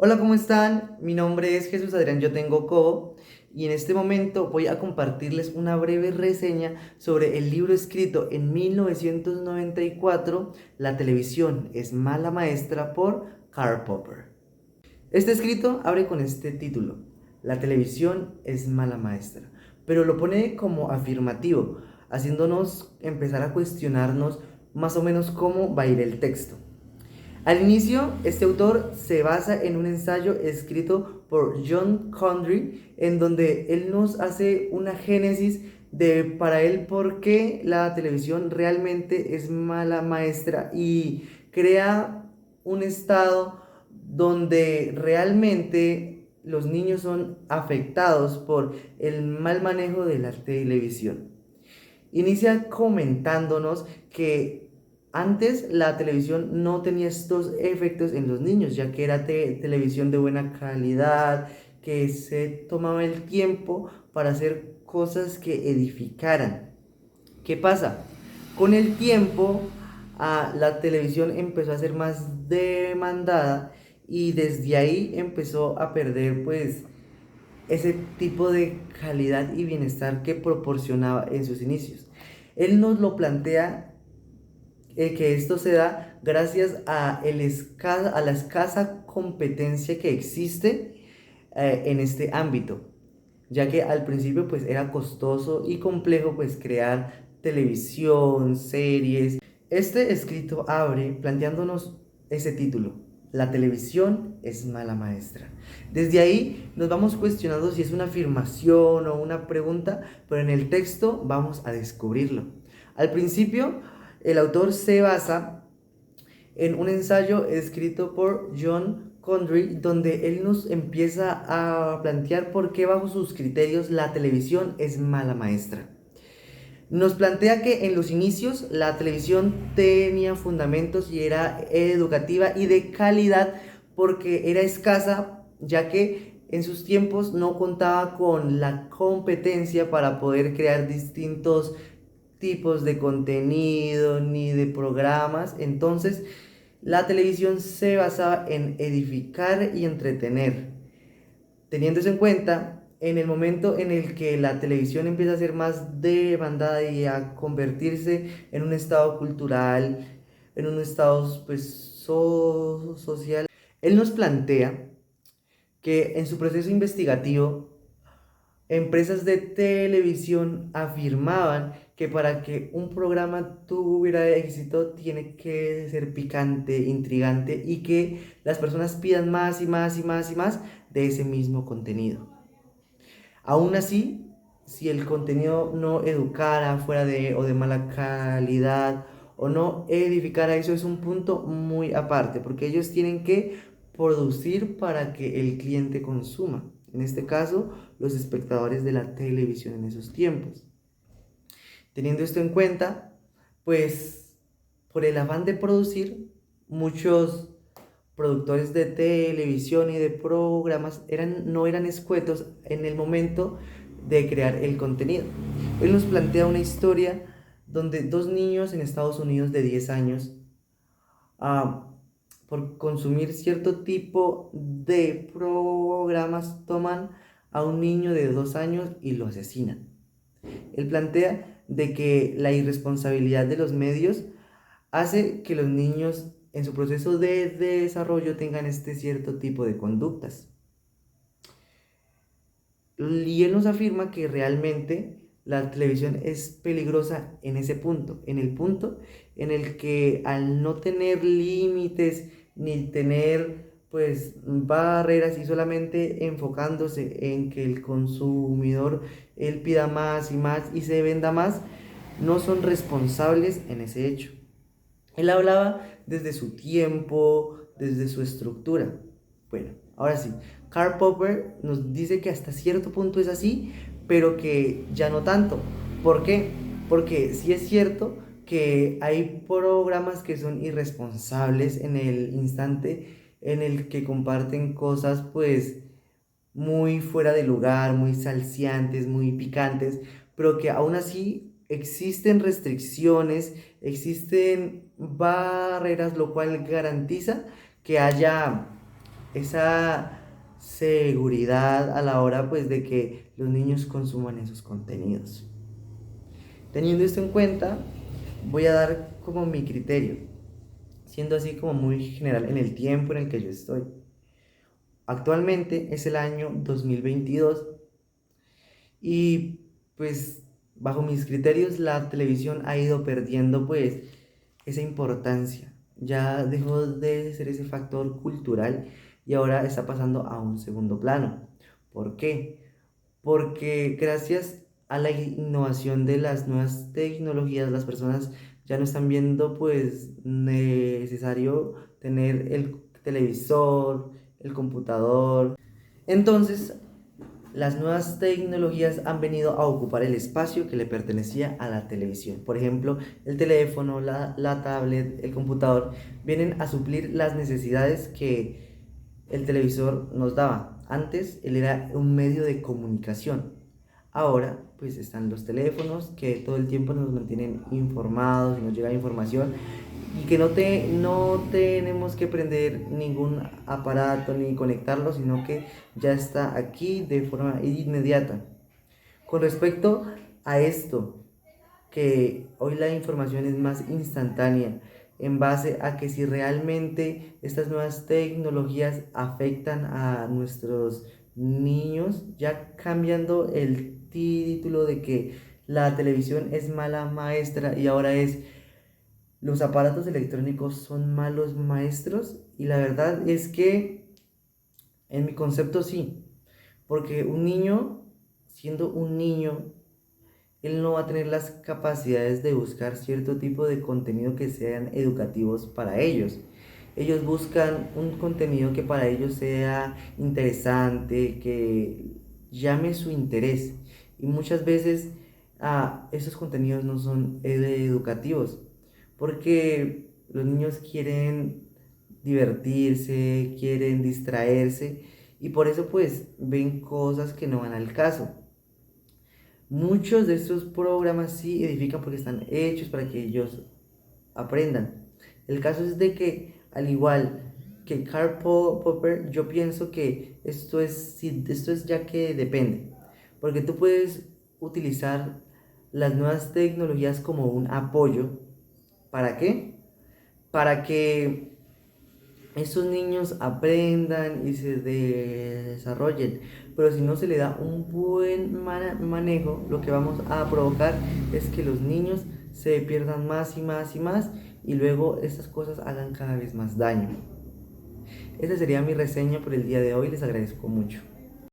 Hola, ¿cómo están? Mi nombre es Jesús Adrián Yo Tengo Cobo y en este momento voy a compartirles una breve reseña sobre el libro escrito en 1994, La televisión es mala maestra, por Karl Popper. Este escrito abre con este título: La televisión es mala maestra, pero lo pone como afirmativo, haciéndonos empezar a cuestionarnos más o menos cómo va a ir el texto. Al inicio, este autor se basa en un ensayo escrito por John Condry, en donde él nos hace una génesis de para él por qué la televisión realmente es mala maestra y crea un estado donde realmente los niños son afectados por el mal manejo de la televisión. Inicia comentándonos que antes la televisión no tenía estos efectos en los niños, ya que era televisión de buena calidad, que se tomaba el tiempo para hacer cosas que edificaran. ¿Qué pasa? Con el tiempo, la televisión empezó a ser más demandada y desde ahí empezó a perder pues ese tipo de calidad y bienestar que proporcionaba en sus inicios. Él nos lo plantea, que esto se da gracias a la escasa competencia que existe en este ámbito, ya que al principio pues era costoso y complejo pues crear televisión, series. Este escrito abre planteándonos ese título: La televisión es mala maestra. Desde ahí nos vamos cuestionando si es una afirmación o una pregunta, pero en el texto vamos a descubrirlo. Al principio, el autor se basa en un ensayo escrito por John Condry, donde él nos empieza a plantear por qué bajo sus criterios la televisión es mala maestra. Nos plantea que en los inicios la televisión tenía fundamentos y era educativa y de calidad porque era escasa, ya que en sus tiempos no contaba con la competencia para poder crear distintos tipos de contenido ni de programas. Entonces la televisión se basaba en edificar y entretener. Teniendo eso en cuenta, en el momento en el que la televisión empieza a ser más demandada y a convertirse en un estado cultural, en un estado pues social, él nos plantea que en su proceso investigativo, empresas de televisión afirmaban que para que un programa tuviera éxito tiene que ser picante, intrigante y que las personas pidan más y más y más y más de ese mismo contenido. Aún así, si el contenido no educara, fuera de o de mala calidad o no edificara, eso es un punto muy aparte, porque ellos tienen que producir para que el cliente consuma. En este caso, los espectadores de la televisión en esos tiempos. Teniendo esto en cuenta, pues por el afán de producir, muchos productores de televisión y de programas no eran escuetos en el momento de crear el contenido. Él nos plantea una historia donde dos niños en Estados Unidos de 10 años, ah, por consumir cierto tipo de programas, toman a un niño de 2 años y lo asesinan. Él plantea de que la irresponsabilidad de los medios hace que los niños en su proceso de desarrollo tengan este cierto tipo de conductas. Y él nos afirma que realmente la televisión es peligrosa en ese punto, en el punto en el que al no tener límites ni tener pues barreras y solamente enfocándose en que el consumidor él pida más y más y se venda más, no son responsables en ese hecho. Él hablaba desde su tiempo, desde su estructura. Bueno, ahora sí, Karl Popper nos dice que hasta cierto punto es así, pero que ya no tanto. ¿Por qué? Porque sí es cierto que hay programas que son irresponsables en el instante en el que comparten cosas pues muy fuera de lugar, muy salseantes, muy picantes, pero que aún así existen restricciones, existen barreras, lo cual garantiza que haya esa seguridad a la hora pues de que los niños consuman esos contenidos. Teniendo esto en cuenta, voy a dar como mi criterio, siendo así como muy general en el tiempo en el que yo estoy. Actualmente es el año 2022 y pues bajo mis criterios la televisión ha ido perdiendo pues esa importancia. Ya dejó de ser ese factor cultural y ahora está pasando a un segundo plano. ¿Por qué? Porque gracias a la innovación de las nuevas tecnologías, las personas ya no están viendo pues necesario tener el televisor, el computador. Entonces, las nuevas tecnologías han venido a ocupar el espacio que le pertenecía a la televisión. Por ejemplo, el teléfono, la tablet, el computador vienen a suplir las necesidades que el televisor nos daba. Antes él era un medio de comunicación. Ahora pues están los teléfonos que todo el tiempo nos mantienen informados y nos llega información y que no tenemos que prender ningún aparato ni conectarlo, sino que ya está aquí de forma inmediata. Con respecto a esto, que hoy la información es más instantánea, en base a que si realmente estas nuevas tecnologías afectan a nuestros niños, ya cambiando el título de que la televisión es mala maestra y ahora es los aparatos electrónicos son malos maestros, y la verdad es que en mi concepto sí, porque un niño, siendo un niño, él no va a tener las capacidades de buscar cierto tipo de contenido que sean educativos para ellos. Ellos buscan un contenido que para ellos sea interesante, que llame su interés. Y muchas veces esos contenidos no son educativos, porque los niños quieren divertirse, quieren distraerse, y por eso pues ven cosas que no van al caso. Muchos de estos programas sí edifican porque están hechos para que ellos aprendan. El caso es de que, al igual que Karl Popper, yo pienso que esto es ya que depende. Porque tú puedes utilizar las nuevas tecnologías como un apoyo. ¿Para qué? Para que estos niños aprendan y se desarrollen. Pero si no se le da un buen manejo, lo que vamos a provocar es que los niños se pierdan más y más y más, y luego estas cosas hagan cada vez más daño. Esa sería mi reseña por el día de hoy. Les agradezco mucho.